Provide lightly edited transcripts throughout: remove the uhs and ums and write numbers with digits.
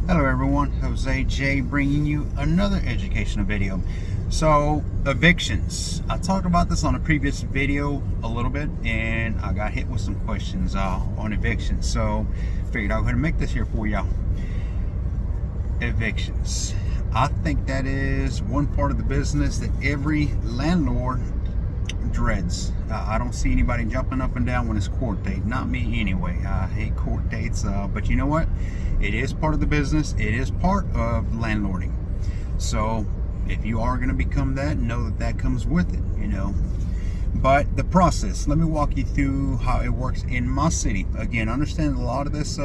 Hello everyone, Jose J bringing you another educational video. So evictions, I talked about this on a previous video a little bit and I got hit with some questions on evictions, so figured I'll go ahead and make this here for y'all. Evictions, I think that is one part of the business that every landlord dreads. I don't see anybody jumping up and down when it's court date. Not me anyway. I hate court dates, but you know what? It is part of the business. It is part of landlording. So if you are going to become that, know that that comes with it, you know. But the process, let me walk you through how it works in my city. Again, understand a lot of this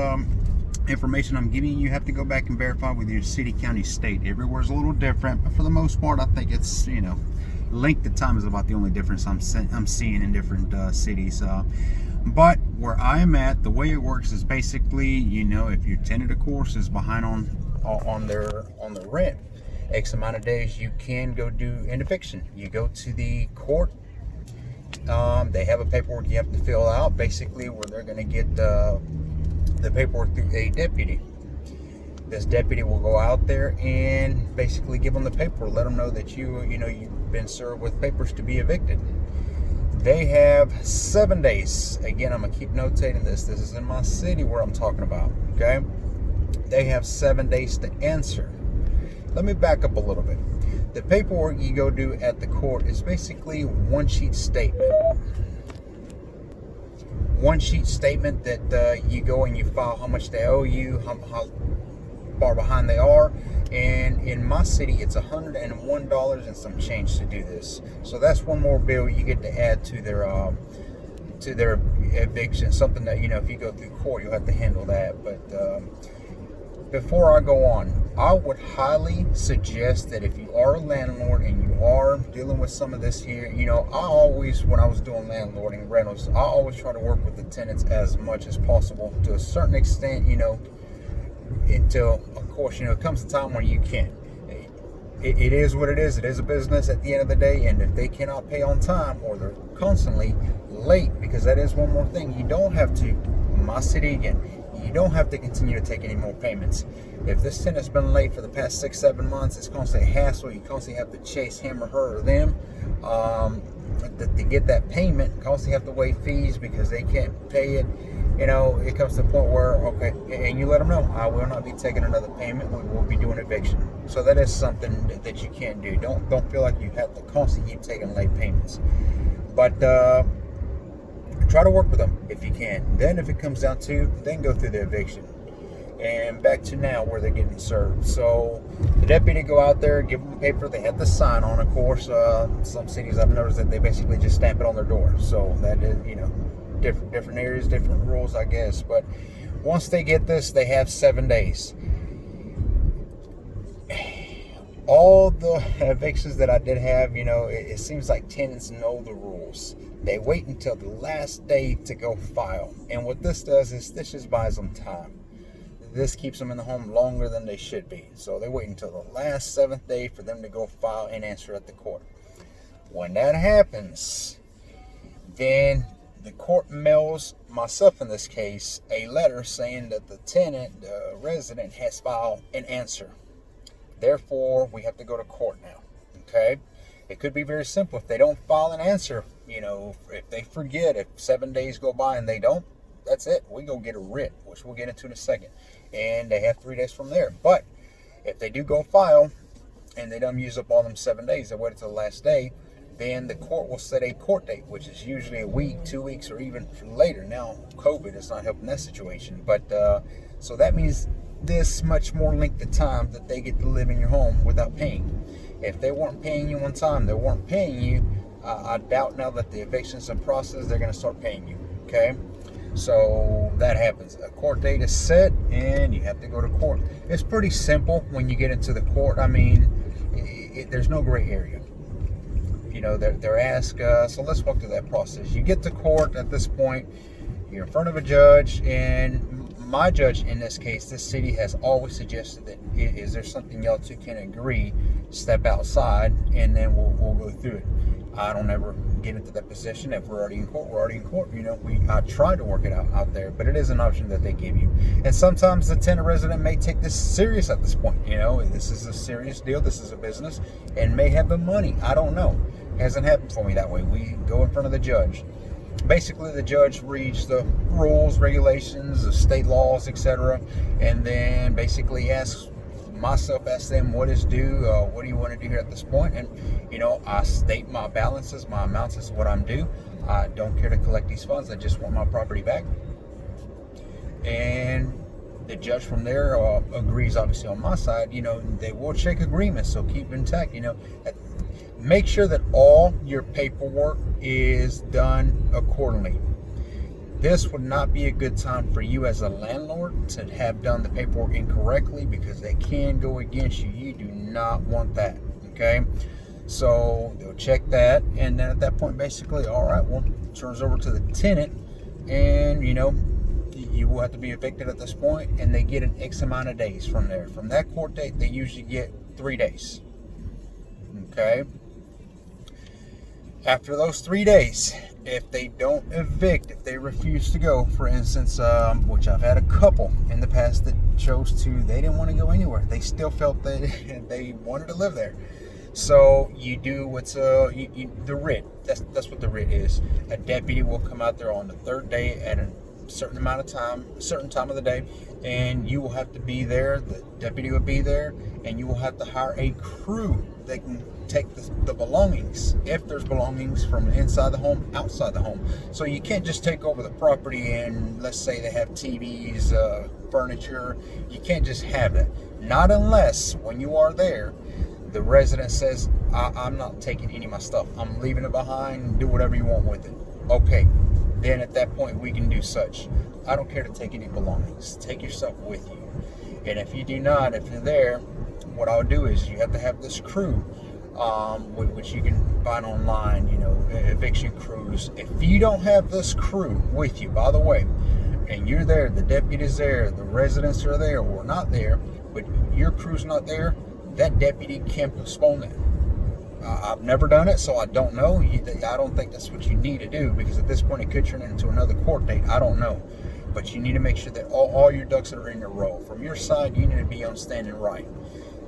information I'm giving you have to go back and verify with your city, county, state. Everywhere's a little different, but for the most part, I think it's, you know, length of time is about the only difference I'm seeing in different cities. But where I'm at, the way it works is basically, you know, if your tenant, of course, is behind on their rent, X amount of days, you can go do an eviction. You go to the court. They have a paperwork you have to fill out, basically, where they're going to get the paperwork through a deputy. This deputy will go out there and basically give them the paperwork, let them know that you've been served with papers to be evicted. They have 7 days. Again, I'm gonna keep notating this. This is in my city where I'm talking about. Okay, they have 7 days to answer. Let me back up a little bit. The paperwork you go do at the court is basically one sheet statement. One sheet statement that you go and you file how much they owe you, how far behind they are, and in my city it's $101 and some change to do this. So that's one more bill you get to add to their eviction, something that, you know, if you go through court you'll have to handle that. But before I go on, I would highly suggest that if you are a landlord and you are dealing with some of this here, you know, I always, when I was doing landlording rentals, I always try to work with the tenants as much as possible to a certain extent, you know, until, of course, you know, it comes a time when you can't. It is what it is. It is a business at the end of the day, and if they cannot pay on time or they're constantly late, because that is one more thing, you don't have to, in my city again, you don't have to continue to take any more payments. If this tenant's been late for the past 6-7 months, it's constantly a hassle. You constantly have to chase him or her or them to get that payment. Constantly have to waive fees because they can't pay it. You know, it comes to the point where, okay, and you let them know, I will not be taking another payment. We will be doing eviction. So that is something that you can't do. Don't feel like you have to constantly keep taking late payments. But try to work with them if you can. Then if it comes down to, then go through the eviction. And back to now where they're getting served. So the deputy go out there, give them the paper. They have to sign on, of course. Some cities I've noticed that they basically just stamp it on their door. So that is, you know, different areas, different rules, I guess. But once they get this, they have 7 days. All the evictions that I did have, you know, it seems like tenants know the rules. They wait until the last day to go file. And what this does is this just buys them time. This keeps them in the home longer than they should be. So they wait until the last 7th day for them to go file and answer at the court. When that happens, then the court mails myself, in this case, a letter saying that the tenant, the resident, has filed an answer. Therefore, we have to go to court now. Okay? It could be very simple. If they don't file an answer, you know, if they forget, if 7 days go by and they don't, that's it. We go get a writ, which we'll get into in a second. And they have 3 days from there. But if they do go file and they don't use up all them 7 days, they wait until the last day, then the court will set a court date, which is usually a week, 2 weeks, or even later. Now, COVID is not helping that situation. But so that means this much more length of time that they get to live in your home without paying. If they weren't paying you on time, they weren't paying you, I doubt now that the eviction's in process, they're going to start paying you. Okay? So that happens. A court date is set, and you have to go to court. It's pretty simple when you get into the court. I mean, there's no gray area. You know, they're asked, so let's walk through that process. You get to court at this point, you're in front of a judge, and my judge in this case, this city has always suggested that, is there something y'all two can agree, step outside, and then we'll go through it. I don't ever get into that position. If we're already in court, we're already in court. You know, I try to work it out there, but it is an option that they give you. And sometimes the tenant resident may take this serious at this point. You know, this is a serious deal. This is a business, and may have the money. I don't know. Hasn't happened for me that way. We go in front of the judge. Basically, the judge reads the rules, regulations, the state laws, etc., and then basically asks them what is due, what do you want to do here at this point. And you know, I state my balances, my amounts as what I'm due. I don't care to collect these funds. I just want my property back. And the judge from there agrees, obviously, on my side. You know, they will check agreements, so keep intact. You know, make sure that all your paperwork is done accordingly. This would not be a good time for you as a landlord to have done the paperwork incorrectly, because they can go against you. You do not want that, okay? So they'll check that, and then at that point, basically, all right, well, it turns over to the tenant, and you know, you will have to be evicted at this point, and they get an X amount of days from there. From that court date, they usually get 3 days, okay? After those 3 days, if they don't evict, if they refuse to go, for instance, which I've had a couple in the past that chose to, they didn't want to go anywhere. They still felt that they wanted to live there. So you do what's the writ. That's what the writ is. A deputy will come out there on the 3rd day at a certain amount of time, a certain time of the day, and you will have to be there. The deputy will be there, and you will have to hire a crew that can take the belongings, if there's belongings, from inside the home, outside the home. So you can't just take over the property, and let's say they have TVs, furniture. You can't just have that. Not unless, when you are there, the resident says, I'm not taking any of my stuff. I'm leaving it behind. Do whatever you want with it. Okay, then at that point we can do such. I don't care to take any belongings. Take your stuff with you. And if you do not, if you're there, what I'll do is you have to have this crew, which you can find online, you know, eviction crews. If you don't have this crew with you, by the way, and you're there, the deputy's there, the residents are there or not there, but your crew's not there, that deputy can postpone that. I've never done it, so I don't know. I don't think that's what you need to do, because at this point it could turn into another court date. I don't know. But you need to make sure that all your ducks are in a row. From your side, you need to be on standing right.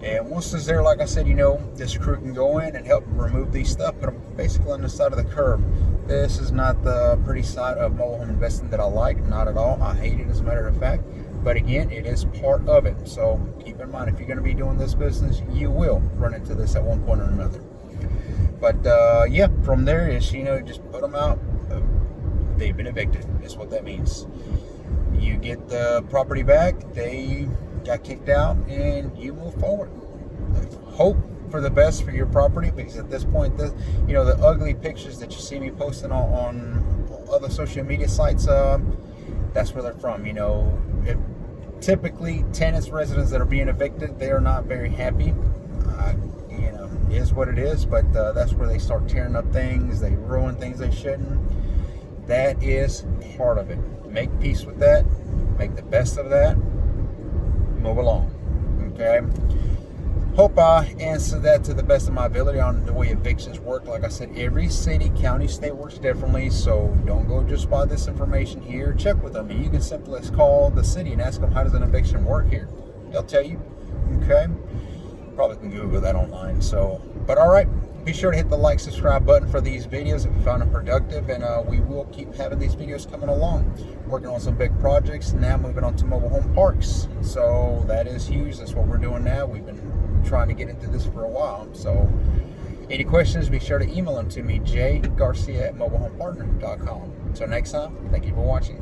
And once it's there, like I said, you know, this crew can go in and help remove these stuff, put them basically on the side of the curb. This is not the pretty side of mobile home investing that I like, not at all. I hate it, as a matter of fact. But again, it is part of it. So keep in mind, if you're going to be doing this business, you will run into this at one point or another. But yeah, from there is, you know, just put them out. They've been evicted, is what that means. You get the property back, they got kicked out, and you move forward. Hope for the best for your property, because at this point, you know, the ugly pictures that you see me posting on other social media sites, that's where they're from. You know, typically tenants, residents that are being evicted, they are not very happy. You know, it is what it is, but that's where they start tearing up things. They ruin things they shouldn't. That is part of it. Make peace with that. Make the best of that. Move along. Okay? Hope I answered that to the best of my ability on the way evictions work. Like I said, every city, county, state works differently, so don't go just by this information here. Check with them. And you can simply call the city and ask them, how does an eviction work here? They'll tell you. Okay? Probably can Google that online. So, but all right. Be sure to hit the like, subscribe button for these videos if you found them productive, and we will keep having these videos coming along. Working on some big projects, now moving on to mobile home parks. So that is huge. That's what we're doing now. We've been trying to get into this for a while. So any questions, be sure to email them to me, jgarcia@mobilehomepartner.com. Until next time, thank you for watching.